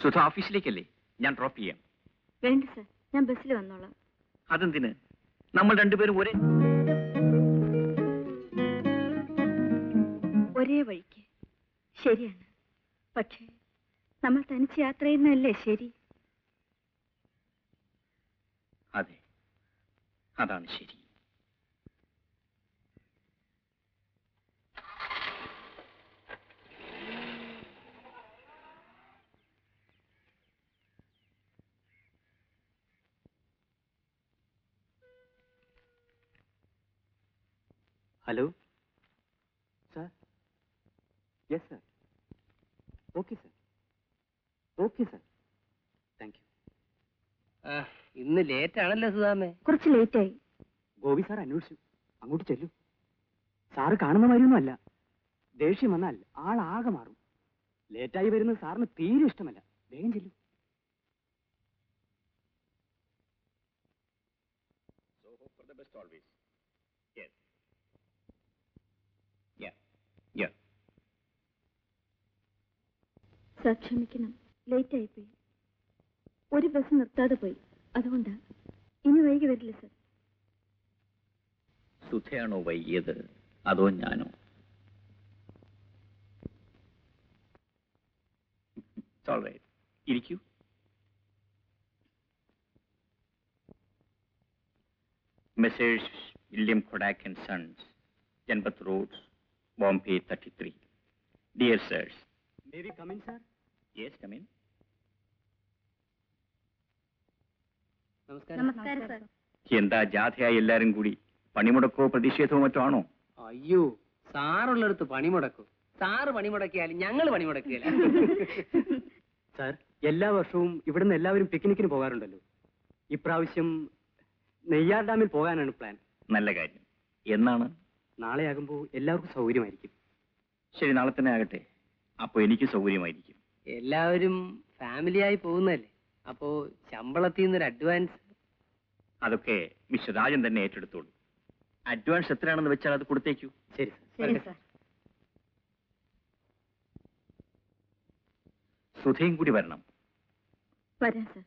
സുധ ഓഫീസിലേക്കല്ലേ? ഞാൻ ഡ്രോപ്പ് ചെയ്യാം. വേണ്ട സർ, ഞാൻ ബസ്സിൽ വന്നോളാം. അതെന്തിന്? നമ്മൾ രണ്ടുപേരും ഒരേ വഴിക്ക്. ശരിയാണ്, പക്ഷേ നമ്മൾ തനിച്ച് യാത്ര ചെയ്യുന്നതല്ലേ ശരി? അതെ, അതാണ് ശരി. Hello sir. Yes sir. Okay sir. Okay sir. Thank you. ഇന്ന് ലേറ്റ് ആണല്ലോ സുധാമേ? കുറച്ച് ലേറ്റായി. ഗോപി സാർ അന്വേഷിച്ചു. അങ്ങോട്ട് ചെല്ലു. സാറ് കാണുന്ന മാതിരിയൊന്നും അല്ല. ദേഷ്യം വന്നാൽ ആളാകെ മാറും. ലേറ്റായി വരുന്നത് സാറിന് തീരെ ഇഷ്ടമല്ല. വേഗം ചെല്ലു. സർ ക്ഷമിക്കണം, ലേറ്റ് ആയിപ്പോയി. ഒരു ബസ് നിർത്താതെ പോയി, അതുകൊണ്ടാ. ഇനി വൈകി വരില്ല സർ. സുധയാണോ വൈകിയത് അതോ ഞാനോ? ഇരിക്കൂ. Messrs William Kodak and sons, Janpath road, Bombay 33. Dear sirs. May we come in, sir? Yes, come in. നമസ്കാരം സർ. എന്താ ജാഥയായി എല്ലാരും കൂടി? പണിമുടക്കോ പ്രതിഷേധമോ മറ്റോ ആണോ? അയ്യോ, സാറുള്ളടുത്ത് പണിമുടക്കും. സാറ് പണിമുടക്കിയാലും ഞങ്ങൾ പണിമുടക്കിയല്ല. സാർ, എല്ലാ വർഷവും ഇവിടുന്ന് എല്ലാവരും പിക്നിക്കിന് പോകാറുണ്ടല്ലോ. ഇപ്രാവശ്യം നെയ്യാർ ഡാമിൽ പോകാനാണ് പ്ലാൻ. നല്ല കാര്യം. എന്നാണ്? നാളെയാകുമ്പോൾ എല്ലാവർക്കും സൗകര്യമായിരിക്കും. ശരി, നാളെ തന്നെ ആകട്ടെ. അപ്പൊ എനിക്ക് സൗകര്യമായിരിക്കും. എല്ലാവരും ഫാമിലിയായി പോകുന്നല്ലേ, അപ്പോ ശമ്പളത്തിൽ നിന്നൊരു അഡ്വാൻസ്. അതൊക്കെ മിസ്റ്റർ രാജൻ തന്നെ ഏറ്റെടുത്തോളൂ. അഡ്വാൻസ് എത്രയാണെന്ന് വെച്ചാൽ അത് കൊടുത്തേക്കൂ. ശരി ശരി സർ. സുധയും കൂടി വരണം. വരാം സർ.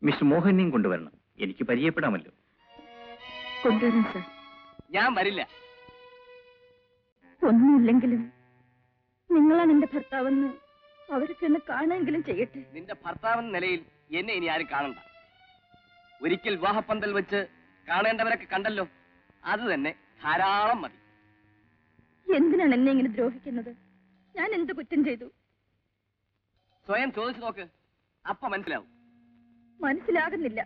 മിസ്റ്റർ മോഹനെയും കൊണ്ടുവരണം. എനിക്ക് പരിചയപ്പെടാമല്ലോ. കൊണ്ടുവരാം സർ. ഞാൻ വരില്ല. ഒന്നുമില്ലെങ്കിലും നിങ്ങളാണ് എന്റെ ഭർത്താവെന്ന് അവർക്ക് എന്നെ കാണുമെങ്കിലും ചെയ്യട്ടെ. നിന്റെ ഭർത്താവെന്ന നിലയിൽ എന്നെ ഇനി ആരും കാണണ്ട. ഒരിക്കൽ വിവാഹപ്പന്തൽ വെച്ച് കാണേണ്ടവരൊക്കെ കണ്ടല്ലോ, അത് തന്നെ ധാരാളം മതി. എന്തിനാണ് എന്നെ ഇങ്ങനെ ദ്രോഹിക്കുന്നത്? ഞാൻ എന്ത് കുറ്റം ചെയ്തു? സ്വയം ചോദിച്ചു നോക്ക്, അപ്പ മനസ്സിലാവും. മനസ്സിലാകുന്നില്ല,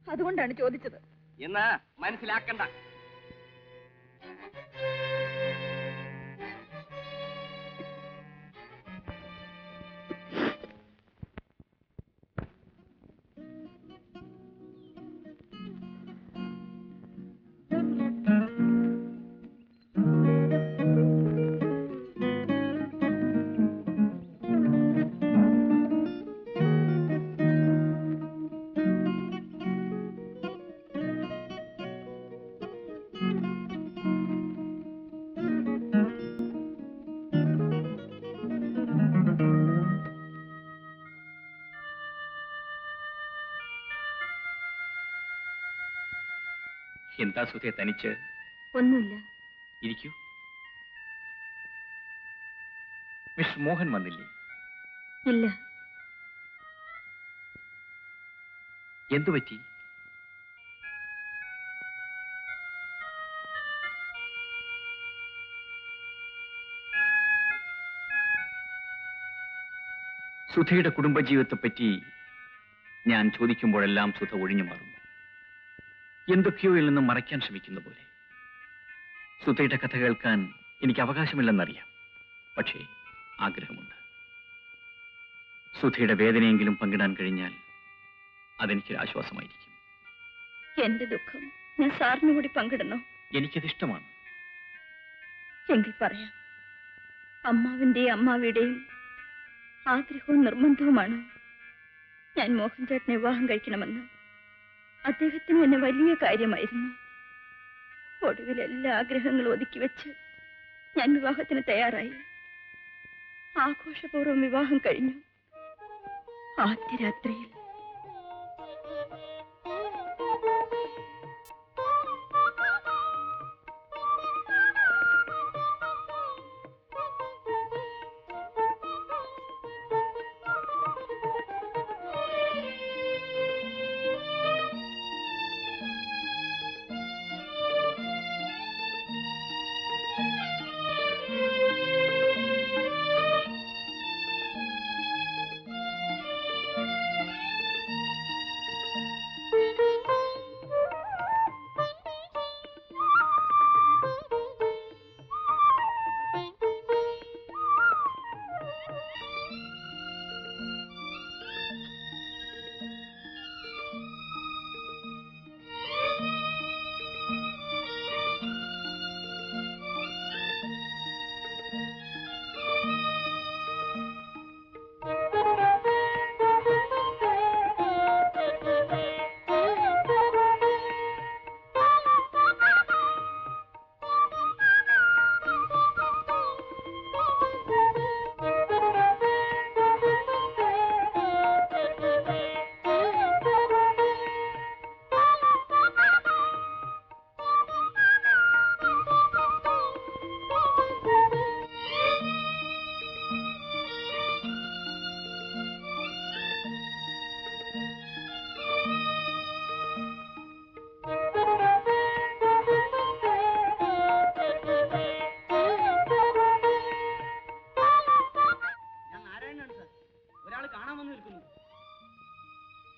അതുകൊണ്ടാണ് ചോദിച്ചത്. എന്നാ മനസ്സിലാക്കണ്ട. എന്താ സുധയെ തനിച്ച്? ഒന്നുമില്ല. ഇരിക്കൂ. മിസ്റ്റർ മോഹൻ വന്നില്ലേ? ഇല്ല. എന്തു പറ്റി? സുധയുടെ കുടുംബജീവിതത്തെപ്പറ്റി ഞാൻ ചോദിക്കുമ്പോഴെല്ലാം സുധ ഒഴിഞ്ഞു മാറുന്നു. എന്തൊക്കെയോയിൽ നിന്നും മറയ്ക്കാൻ ശ്രമിക്കുന്ന പോലെ. സുധയുടെ കഥ കേൾക്കാൻ എനിക്ക് അവകാശമില്ലെന്നറിയാം, പക്ഷേ ആഗ്രഹമുണ്ട്. സുധയുടെ വേദനയെങ്കിലും പങ്കിടാൻ കഴിഞ്ഞാൽ അതെനിക്കൊരു ആശ്വാസമായിരിക്കും. എന്റെ ദുഃഖം ഞാൻ സാറിന് കൂടി പങ്കിടണോ? എനിക്കതിഷ്ടമാണ്. എങ്കിൽ പറയാം. അമ്മാവിന്റെയും അമ്മാവിയുടെയും ആഗ്രഹവും നിർബന്ധവുമാണ് ഞാൻ മോഹൻ ചേട്ടനെ വിവാഹം കഴിക്കണമെന്ന്. അദ്ദേഹത്തിന് എന്നെ വലിയ കാര്യമായിരുന്നു. ഒടുവിൽ എല്ലാ ആഗ്രഹങ്ങളും ഒതുക്കി വെച്ച് ഞാൻ വിവാഹത്തിന് തയ്യാറായി. ആഘോഷപൂർവ്വം വിവാഹം കഴിഞ്ഞു. ആദ്യ രാത്രിയിൽ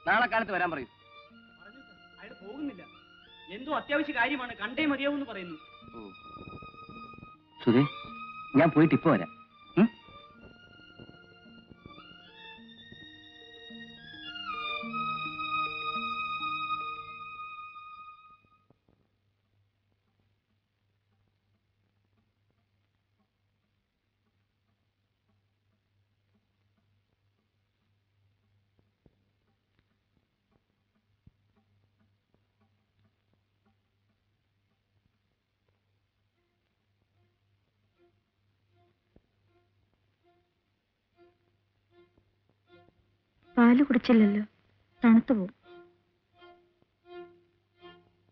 നാളെ കാലത്ത് വരാൻ പറയൂ. അയാൾ പോകുന്നില്ല. എന്തോ അത്യാവശ്യ കാര്യമാണ്, കണ്ടേ മതിയാവൂന്ന് പറയുന്നു. സുധേ, ഞാൻ പോയിട്ട് ഇപ്പൊ വരാം. പാല് കുടിച്ചില്ലല്ലോ, തണുത്തു പോവും.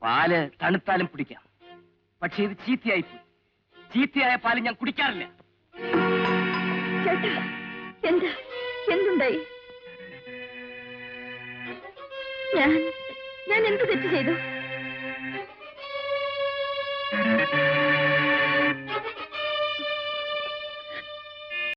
പാല് തണുത്താലും കുടിക്കാം, പക്ഷെ ഇത് ചീത്തയായി പോയി. ചീത്തയായ പാല് ഞാൻ കുടിക്കാറില്ല. ചേട്ടാ, എന്താ എന്തുണ്ടായി? ഞാൻ എന്ത് തെറ്റ് ചെയ്തു?